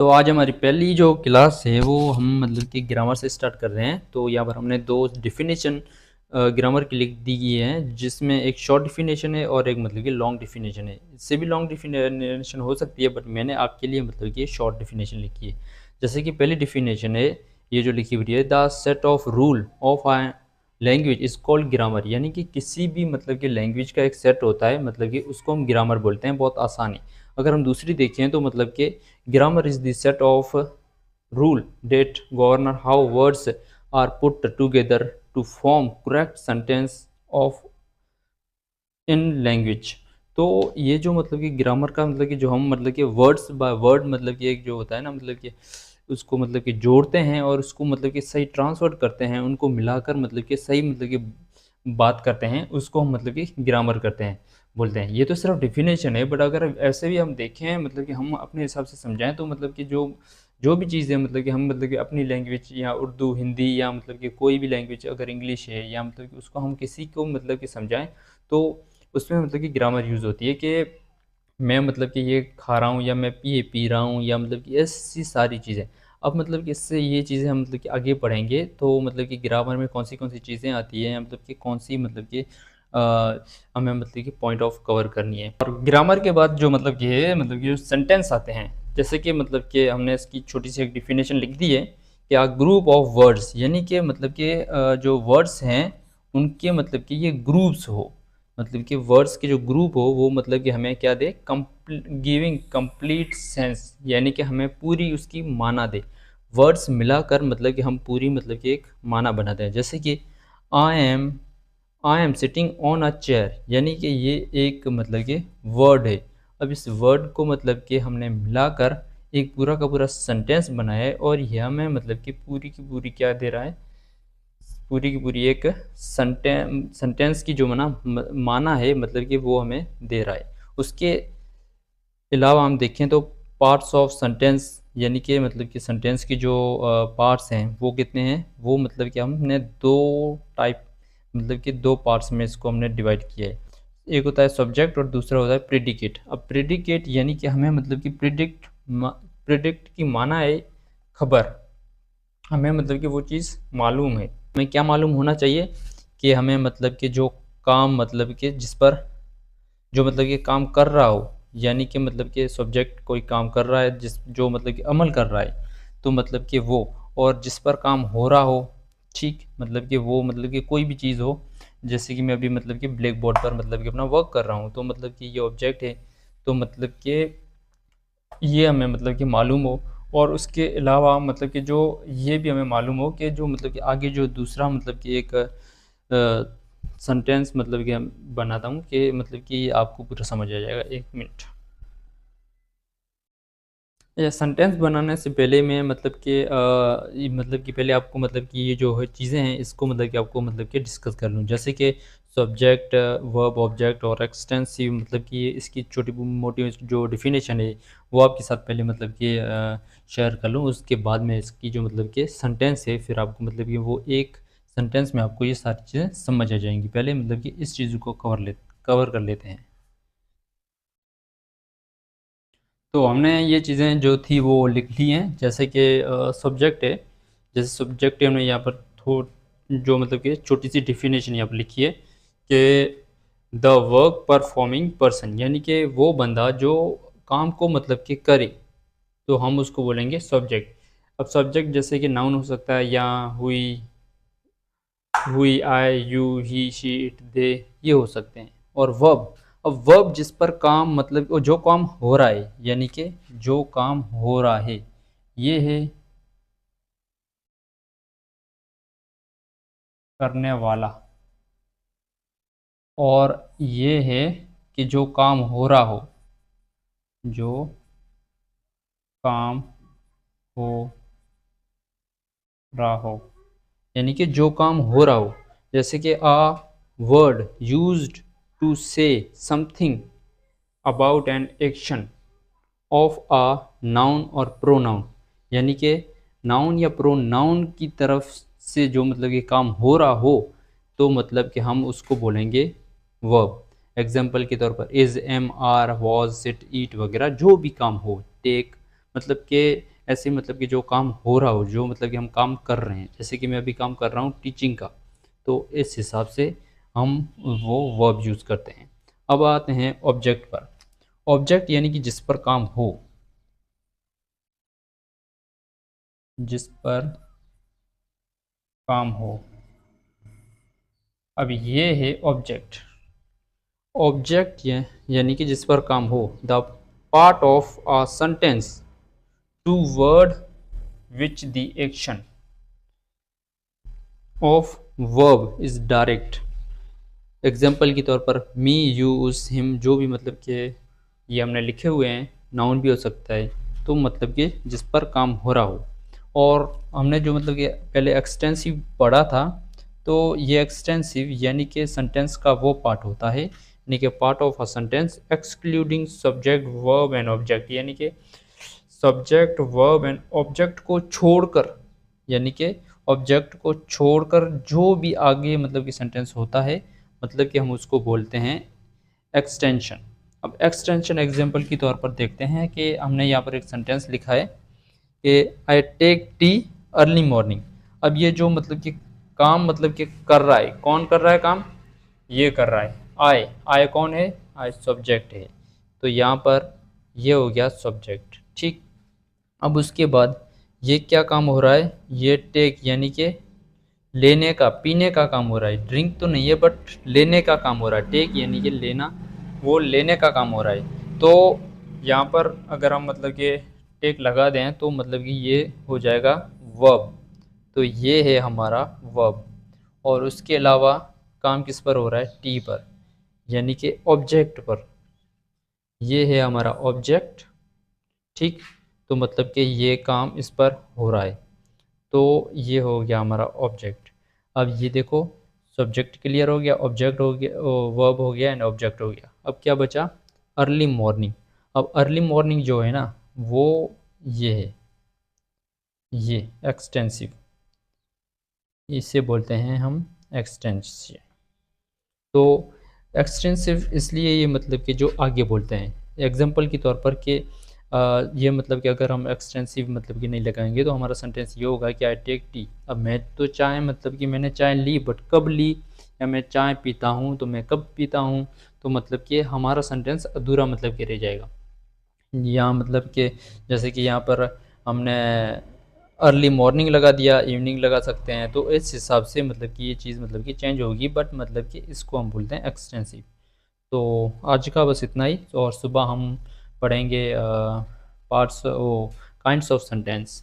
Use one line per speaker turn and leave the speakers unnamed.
तो आज हमारी पहली जो क्लास है वो हम मतलब कि ग्रामर से स्टार्ट कर रहे हैं। तो यहाँ पर हमने दो डिफिनेशन ग्रामर की लिख दी गई है, जिसमें एक शॉर्ट डिफिनेशन है और एक मतलब कि लॉन्ग डिफिनेशन है। इससे भी लॉन्ग डिफिनेशन हो सकती है, बट मैंने आपके लिए मतलब कि शॉर्ट डिफिनेशन लिखी है। जैसे कि पहली डिफिनेशन है, ये जो लिखी हुई है, the set of rule of a language is called grammar. यानी कि किसी भी मतलब कि लैंग्वेज का एक सेट होता है, मतलब कि उसको हम ग्रामर बोलते हैं। बहुत आसान है। अगर हम दूसरी देखें तो मतलब कि grammar is the set of rule that governor how words are put together to form correct sentence of in language. तो ये जो मतलब कि ग्रामर का मतलब कि जो हम मतलब कि वर्ड्स बाय वर्ड मतलब कि एक जो होता है ना, मतलब कि उसको मतलब कि जोड़ते हैं और उसको मतलब कि सही ट्रांसफर करते हैं, उनको मिलाकर मतलब कि सही मतलब कि बात करते हैं, उसको हम मतलब कि ग्रामर करते हैं बोलते हैं। ये तो सिर्फ डिफिनेशन है, बट अगर ऐसे भी हम देखें मतलब कि हम अपने हिसाब से समझाएं तो मतलब कि जो जो भी चीज़ें मतलब कि हम मतलब कि अपनी लैंग्वेज या उर्दू हिंदी या मतलब कि कोई भी लैंग्वेज अगर इंग्लिश है या मतलब कि उसको हम किसी को मतलब कि समझाएं, तो उसमें मतलब कि ग्रामर यूज़ होती है कि मैं मतलब कि ये खा रहा हूँ या मैं ये पी रहा हूँ या मतलब कि ऐसी सारी चीज़ें। अब मतलब कि इससे ये चीज़ें हम मतलब कि आगे पढ़ेंगे तो मतलब कि ग्रामर में कौन सी चीज़ें आती हैं, मतलब कि कौन सी मतलब कि हमें मतलब कि पॉइंट ऑफ कवर करनी है। और ग्रामर के बाद जो मतलब कि है मतलब कि जो सेंटेंस आते हैं, जैसे कि मतलब कि हमने इसकी छोटी सी एक डिफिनेशन लिख दी है कि आ ग्रुप ऑफ वर्ड्स, यानी कि मतलब कि जो वर्ड्स हैं उनके मतलब कि ये ग्रुप्स हो, मतलब कि वर्ड्स के जो ग्रुप हो वो मतलब कि हमें क्या दे, गिविंग कंप्लीट सेंस, यानी कि हमें पूरी उसकी माना दे। वर्ड्स मिलाकर मतलब कि हम पूरी मतलब कि एक माना बनाते हैं। जैसे कि I am I am sitting on a chair, यानी कि ये एक मतलब कि वर्ड है। अब इस वर्ड को मतलब कि हमने मिलाकर एक पूरा का पूरा सेंटेंस बनाया है, और यह हमें मतलब कि पूरी की पूरी क्या दे रहा है, पूरी की पूरी एक सेंटेंस की जो माना है मतलब कि वो हमें दे रहा है। उसके अलावा हम देखें तो पार्ट्स ऑफ सेंटेंस, यानी कि मतलब कि सेंटेंस की जो पार्ट्स हैं वो कितने हैं, वो मतलब कि हमने दो टाइप मतलब कि दो पार्ट्स में इसको हमने डिवाइड किया है। एक होता है सब्जेक्ट और दूसरा होता है प्रेडिकेट। अब प्रेडिकेट यानी कि हमें मतलब कि प्रिडिक्ट की माना है खबर, हमें मतलब कि वो चीज़ मालूम है। हमें क्या मालूम होना चाहिए कि हमें मतलब कि जो काम मतलब कि जिस पर जो मतलब कि काम कर रहा हो, यानी कि मतलब कि सब्जेक्ट कोई काम कर रहा है जिस जो मतलब कि अमल कर रहा है, तो मतलब कि वो, और जिस पर काम हो रहा हो, ठीक, मतलब कि वो मतलब कि कोई भी चीज़ हो। जैसे कि मैं अभी मतलब कि ब्लैक बोर्ड पर मतलब कि अपना वर्क कर रहा हूँ, तो मतलब कि ये ऑब्जेक्ट है, तो मतलब कि ये हमें मतलब कि मालूम हो। और उसके अलावा मतलब कि जो ये भी हमें मालूम हो कि जो मतलब कि आगे जो दूसरा मतलब कि एक सेंटेंस मतलब कि हम बनाता हूँ कि मतलब कि आपको पूरा समझ आ जाएगा। एक मिनट। या सेंटेंस बनाने से पहले मैं मतलब कि मतलब कि पहले आपको मतलब कि ये जो है चीज़ें हैं इसको मतलब कि आपको मतलब कि डिस्कस कर लूँ। जैसे कि सब्जेक्ट वर्ब ऑब्जेक्ट और एक्सटेंसिव, मतलब कि इसकी छोटी मोटी जो डिफिनेशन है वो आपके साथ पहले मतलब कि शेयर कर लूँ। उसके बाद में इसकी जो मतलब कि सेंटेंस है, फिर आपको मतलब कि वो एक सेंटेंस में आपको ये सारी चीज़ें समझ आ जाएंगी। पहले मतलब कि इस चीज़ को कवर कर लेते हैं। तो हमने ये चीज़ें जो थी वो लिख ली हैं। जैसे कि सब्जेक्ट है, जैसे सब्जेक्ट है हमने यहाँ पर जो मतलब कि छोटी सी डिफिनेशन यहाँ पर लिखी है कि द वर्क परफॉर्मिंग पर्सन, यानी कि वो बंदा जो काम को मतलब कि करे, तो हम उसको बोलेंगे सब्जेक्ट। अब सब्जेक्ट जैसे कि नाउन हो सकता है, या हुई I you he she it they, ये हो सकते हैं। और वर्ब, अब वर्ब जिस पर काम मतलब जो काम हो रहा है, यानी कि जो काम हो रहा है, ये है करने वाला, और ये है कि जो काम हो रहा हो, जो काम हो रहा हो, यानी कि जो काम हो रहा हो। जैसे कि a word used to say something about an action of a noun और प्रोनाउन, यानी कि नाउन या प्रोनाउन की तरफ से जो मतलब कि काम हो रहा हो, तो मतलब कि हम उसको बोलेंगे वर्ब। एग्जाम्पल के तौर पर is, am, are, was, sit, eat वगैरह जो भी काम हो, टेक, मतलब कि ऐसे मतलब कि जो काम हो रहा हो, जो मतलब कि हम काम कर रहे हैं, जैसे कि मैं अभी काम कर रहा हूँ टीचिंग का, तो इस हिसाब से हम वो वर्ब यूज़ करते हैं। अब आते हैं ऑब्जेक्ट पर। ऑब्जेक्ट यानी कि जिस पर काम हो, जिस पर काम हो। अब ये है ऑब्जेक्ट। ऑब्जेक्ट यानी कि जिस पर काम हो, the part of a sentence to word which the action of verb is direct. Example के तौर पर मी, यू, उस, हिम, जो भी मतलब कि ये हमने लिखे हुए हैं, नाउन भी हो सकता है, तो मतलब कि जिस पर काम हो रहा हो। और हमने जो मतलब कि पहले एक्सटेंसिव पढ़ा था, तो ये एक्सटेंसिव यानी कि सेंटेंस का वो पार्ट होता है, यानी कि part of a sentence excluding subject verb and object, यानी कि सब्जेक्ट वर्ब एंड ऑब्जेक्ट को छोड़कर, यानी कि ऑब्जेक्ट को छोड़कर जो भी आगे मतलब कि सेंटेंस होता है, मतलब कि हम उसको बोलते हैं एक्सटेंशन। अब एक्सटेंशन एग्जांपल के तौर पर देखते हैं कि हमने यहाँ पर एक सेंटेंस लिखा है कि I take tea early morning. अब ये जो मतलब कि काम मतलब कि कर रहा है, कौन कर रहा है काम, ये कर रहा है आई। आई कौन है, आई सब्जेक्ट है, तो यहाँ पर ये हो गया सब्जेक्ट। ठीक। अब उसके बाद ये क्या काम हो रहा है, ये टेक यानी कि लेने का, पीने का काम हो रहा है। ड्रिंक तो नहीं है बट लेने का काम हो रहा है। टेक यानी कि लेना, वो लेने का काम हो रहा है। तो यहाँ पर अगर हम मतलब कि टेक लगा दें तो मतलब कि ये हो जाएगा वर्ब। तो ये है हमारा वर्ब। और उसके अलावा काम किस पर हो रहा है, टी पर, यानी कि ऑब्जेक्ट पर। ये है हमारा ऑब्जेक्ट। ठीक। तो मतलब कि ये काम इस पर हो रहा है, तो ये हो गया हमारा ऑब्जेक्ट। अब ये देखो, सब्जेक्ट क्लियर हो गया, ऑब्जेक्ट हो गया, वर्ब हो गया एंड ऑब्जेक्ट हो गया। अब क्या बचा, अर्ली मॉर्निंग। अब अर्ली मॉर्निंग जो है ना, वो ये है, ये एक्सटेंसिव, इसे बोलते हैं हम एक्सटेंसिव। तो एक्सटेंसिव इसलिए ये मतलब कि जो आगे बोलते हैं, एग्जांपल के तौर पर कि ये मतलब कि अगर हम एक्सटेंसिव मतलब कि नहीं लगाएंगे तो हमारा सेंटेंस ये होगा कि आई टेक टी। अब मैं तो चाय मतलब कि मैंने चाय ली, बट कब ली, या मैं चाय पीता हूँ तो मैं कब पीता हूँ, तो मतलब कि हमारा सेंटेंस अधूरा मतलब कि रह जाएगा। यहाँ मतलब कि जैसे कि यहाँ पर हमने अर्ली मॉर्निंग लगा दिया, इवनिंग लगा सकते हैं, तो इस हिसाब से मतलब कि ये चीज़ मतलब कि चेंज होगी, बट मतलब कि इसको हम बोलते हैं एक्सटेंसिव। तो आज का बस इतना ही, और सुबह हम पढ़ेंगे parts, or kinds of sentence.